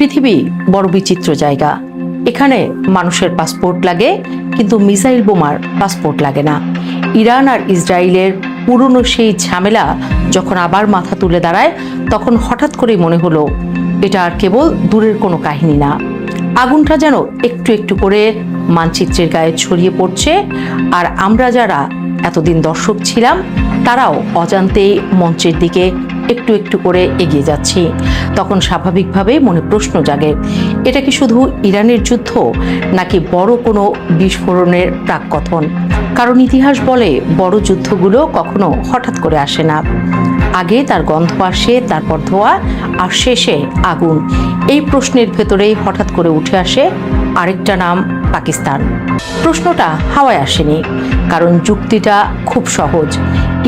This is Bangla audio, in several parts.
পৃথিবী বড় বিচিত্র জায়গা। এখানে মানুষের পাসপোর্ট লাগে, কিন্তু মিসাইল বোমার পাসপোর্ট লাগে না। ইরান আর ইসরায়েলের পুরনো সেই ঝামেলা যখন আবার মাথা তুলে দাঁড়ায়, তখন হঠাৎ করেই মনে হলো এটা আর কেবল দূরের কোনো কাহিনী না। আগুনটা যেন একটু একটু করে মানচিত্রের গায়ে ছড়িয়ে পড়ছে, আর আমরা যারা এতদিন দর্শক ছিলাম তারাও অজান্তেই মঞ্চের দিকে একটু একটু করে এগিয়ে যাচ্ছি। তখন স্বাভাবিকভাবেই মনে প্রশ্ন জাগে, এটা কি শুধু ইরানের যুদ্ধ, নাকি বড় কোনো বিস্ফোরণের প্রাক্কথন? কারণ ইতিহাস বলে বড় যুদ্ধগুলো কখনো হঠাৎ করে আসে না। আগে তার গন্ধ আসে, তারপর ধোঁয়া, আর শেষে আগুন। এই প্রশ্নের ভেতরেই হঠাৎ করে উঠে আসে আরেকটা নাম, পাকিস্তান। প্রশ্নটা হাওয়ায় আসেনি, কারণ যুক্তিটা খুব সহজ।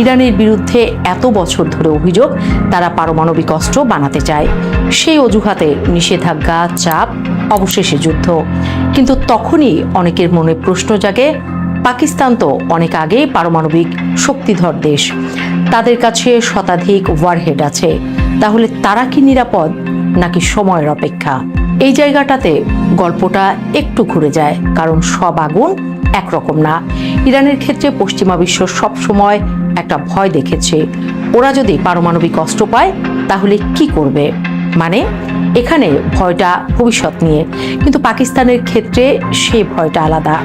ইরানের বিরুদ্ধে এত বছর ধরে অভিযোগ তারা পারমাণবিক অস্ত্র বানাতে চায়। সেই অজুহাতে নিষেধাজ্ঞা, চাপ, অবশেষে যুদ্ধ। কিন্তু তখনই অনেকের মনে প্রশ্ন জাগে, পাকিস্তান তো অনেক আগেই পারমাণবিক শক্তিধর দেশ, তাদের কাছে শতাধিক ওয়ারহেড আছে। তাহলে তারা কি নিরাপদ, নাকি সময়ের অপেক্ষা? এই জায়গাটাতে গল্পটা একটু ঘুরে যায়, কারণ সব আগুন একরকম না। ইরানের ক্ষেত্রে পশ্চিমা বিশ্ব সবসময় একটা ভয় দেখেছে, ওরা যদি পারমাণবিক অস্ত্র পায় তাহলে কি করবে। মানে এখানে ভয়টা ভবিষ্যৎ নিয়ে, কিন্তু পাকিস্তানের ক্ষেত্রে সেই ভয়টা আলাদা।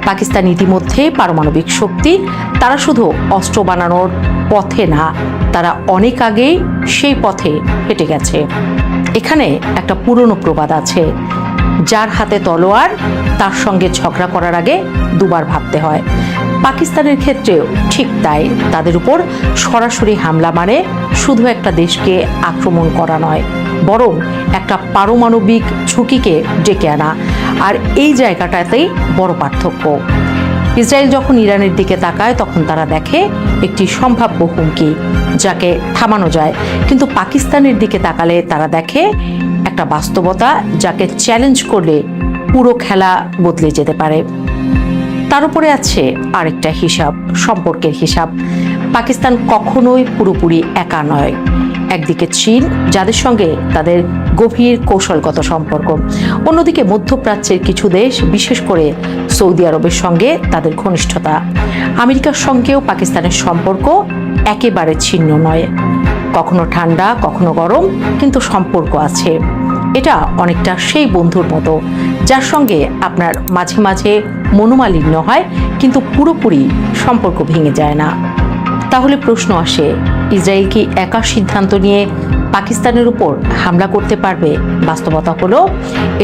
পাকিস্তান ইতিমধ্যে পারমাণবিক শক্তি, তারা শুধু অস্ত্র বানানোর পথে না, তারা অনেক আগেই সেই পথে হেঁটে গেছে। এখানে একটা পুরনো প্রবাদ আছে, যার হাতে তলোয়ার তার সঙ্গে ঝগড়া করার আগে দুবার ভাবতে হয়। পাকিস্তানের ক্ষেত্রেও ঠিক তাই। তাদের উপর সরাসরি হামলা মানে শুধু একটা দেশকে আক্রমণ করা নয়, বরং একটা পারমাণবিক ঝুঁকিকে ডেকে আনা। আর এই জায়গাটাতেই বড় পার্থক্য। ইসরায়েল যখন ইরানের দিকে তাকায়, তখন তারা দেখে একটি সম্ভাব্য হুমকি, যাকে থামানো যায়। কিন্তু পাকিস্তানের দিকে তাকালে তারা দেখে একটা বাস্তবতা, যাকে চ্যালেঞ্জ করলে পুরো খেলা বদলে যেতে পারে। তার উপরে আছে আরেকটা হিসাব, সম্পর্কের হিসাব। পাকিস্তান কখনোই পুরোপুরি একা নয়। একদিকে চীন, যাদের সঙ্গে তাদের গভীর কৌশলগত সম্পর্ক। অন্যদিকে মধ্যপ্রাচ্যের কিছু দেশ, বিশেষ করে সৌদি আরবের সঙ্গে তাদের ঘনিষ্ঠতা। আমেরিকার সঙ্গেও পাকিস্তানের সম্পর্ক একেবারে ছিন্ন নয়। কখনো ঠান্ডা, কখনো গরম, কিন্তু সম্পর্ক আছে। এটা অনেকটা সেই বন্ধুর মতো, যার সঙ্গে আপনার মাঝে মাঝে মনোমালিন্য হয়, কিন্তু পুরোপুরি সম্পর্ক ভেঙে যায় না। তাহলে প্রশ্ন আসে, ইসরায়েল কি একা সিদ্ধান্ত নিয়ে পাকিস্তানের উপর হামলা করতে পারবে? বাস্তবতা হলো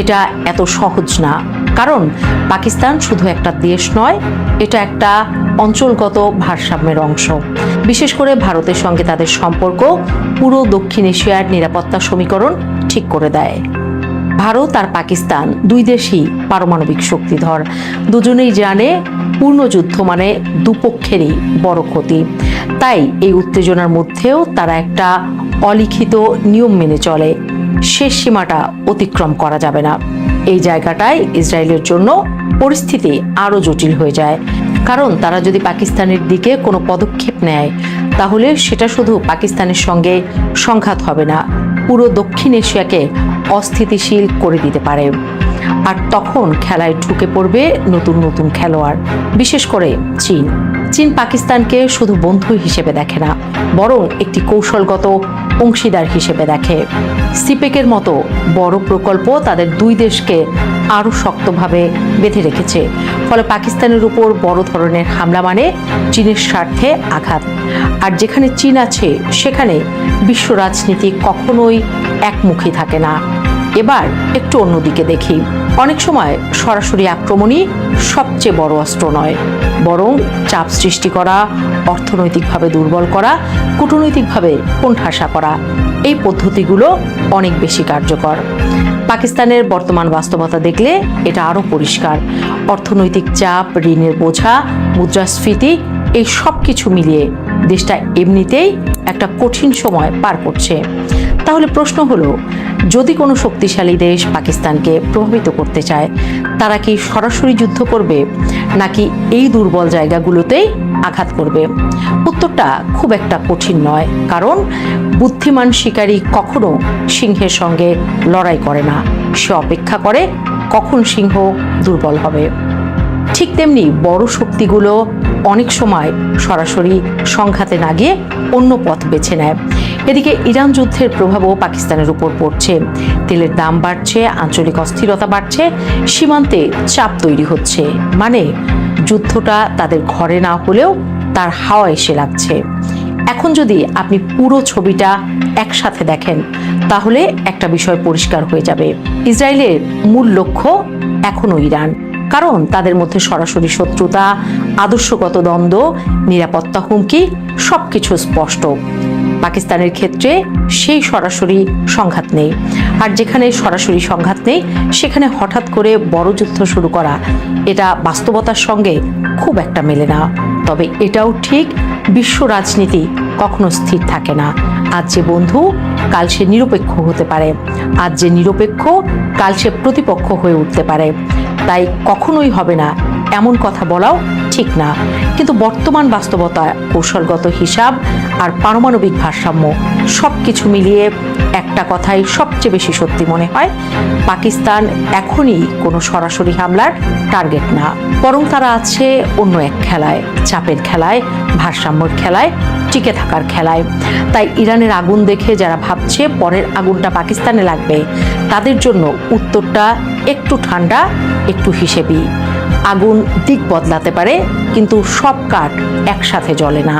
এটা এত সহজ না। কারণ পাকিস্তান শুধু একটা দেশ নয়, এটা একটা অঞ্চলগত ভারসাম্যের অংশ। বিশেষ করে ভারতের সঙ্গে তাদের সম্পর্ক পুরো দক্ষিণ এশিয়ার নিরাপত্তা সমীকরণ ঠিক করে দেয়। ভারত আর পাকিস্তান দুই দেশই পারমাণবিক শক্তিধর। দুজনেই জানে পূর্ণ যুদ্ধ মানে দুপক্ষেরই বড় ক্ষতি। তাই এই উত্তেজনার মধ্যেও তারা একটা অলিখিত নিয়ম মেনে চলে, শেষ সীমাটা অতিক্রম করা যাবে না। এই জায়গাটায় ইসরায়েলের জন্য পরিস্থিতি আরও জটিল হয়ে যায়। কারণ তারা যদি পাকিস্তানের দিকে কোনো পদক্ষেপ নেয়, তাহলে সেটা শুধু পাকিস্তানের সঙ্গে সংঘাত হবে না, পুরো দক্ষিণ এশিয়াকে অস্থিতিশীল করে দিতে পারে। আর তখন খেলায় ঢুকে পড়বে নতুন নতুন খেলোয়াড়, বিশেষ করে চীন। চীন পাকিস্তানকে শুধু বন্ধু হিসেবে দেখে না, বরং একটি কৌশলগত অংশীদার হিসেবে দেখে। সিপেকের মতো বড় প্রকল্প তাদের দুই দেশকে আরও শক্তভাবে বেঁধে রেখেছে। ফলে পাকিস্তানের উপর বড় ধরনের হামলা মানে চীনের স্বার্থে আঘাত। আর যেখানে চীন আছে, সেখানে বিশ্ব রাজনীতি কখনোই একমুখী থাকে না। এবার একটু অন্যদিকে দেখি। অনেক সময় সরাসরি আক্রমণই সবচেয়ে বড় অস্ত্র নয়, বরং চাপ সৃষ্টি করা, অর্থনৈতিকভাবে দুর্বল করা, কূটনৈতিকভাবে কোণঠাসা করা, এই পদ্ধতিগুলো অনেক বেশি কার্যকর। পাকিস্তানের বর্তমান বাস্তবতা দেখলে এটা আরও পরিষ্কার। অর্থনৈতিক চাপ, ঋণের বোঝা, মুদ্রাস্ফীতি, এই সব কিছু মিলিয়ে দেশটা এমনিতেই একটা কঠিন সময় পার করছে। তাহলে প্রশ্ন হলো, যদি কোনো শক্তিশালী দেশ পাকিস্তানকে প্রভাবিত করতে চায়, তারা কি সরাসরি যুদ্ধ করবে নাকি এই দুর্বল জায়গাগুলোতেই আঘাত করবে? উত্তরটা খুব একটা কঠিন নয়, কারণ বুদ্ধিমান শিকারী কখনো সিংহের সঙ্গে লড়াই করে না, সে অপেক্ষা করে কখন সিংহ দুর্বল হবে। ঠিক তেমনি বড় শক্তিগুলো অনেক সময় সরাসরি সংঘাতে না গিয়ে অন্য পথ বেছে নেয়। এদিকে ইরান যুদ্ধের প্রভাবও পাকিস্তানের উপর পড়ছে। তেলের দাম বাড়ছে, আঞ্চলিক অস্থিরতা বাড়ছে, সীমান্তে চাপ তৈরি হচ্ছে, মানে যুদ্ধটা তাদের ঘরে না হলেও তার হাওয়া এসে লাগছে। এখন যদি আপনি পুরো ছবিটা একসাথে দেখেন, তাহলে একটা বিষয় পরিষ্কার হয়ে যাবে। ইসরায়েলের মূল লক্ষ্য এখনো ইরান, কারণ তাদের মধ্যে সরাসরি শত্রুতা, আদর্শগত দ্বন্দ্ব, নিরাপত্তা হুমকি সবকিছু স্পষ্ট। পাকিস্তানের ক্ষেত্রে সেই সরাসরি সংঘাত নেই, আর যেখানে সরাসরি সংঘাত নেই সেখানে হঠাৎ করে বড় যুদ্ধ শুরু করা, এটা বাস্তবতার সঙ্গে খুব একটা মেলে না। তবে এটাও ঠিক, বিশ্ব রাজনীতি কখনো স্থির থাকে না। আজ যে বন্ধু, কাল সে নিরপেক্ষ হতে পারে, আজ যে নিরপেক্ষ, কাল সে প্রতিপক্ষ হয়ে উঠতে পারে। তাই কখনোই হবে না এমন কথা বলাও ঠিক না। কিন্তু বর্তমান বাস্তবতা, কৌশলগত হিসাব আর পারমাণবিক ভারসাম্য সবকিছু মিলিয়ে একটা কথাই সবচেয়ে বেশি সত্যি মনে হয়, পাকিস্তান এখনই কোনো সরাসরি হামলার টার্গেট না, বরং তারা আছে অন্য এক খেলায়, চাপের খেলায়, ভারসাম্যের খেলায়, টিকে থাকার খেলায়। তাই ইরানের আগুন দেখে যারা ভাবছে পরের আগুনটা পাকিস্তানে লাগবে, তাদের জন্য উত্তরটা একটু ঠান্ডা, একটু হিসেবি। আগুন দিক বদলাতে পারে, কিন্তু সব কাঠ একসাথে জ্বলে না।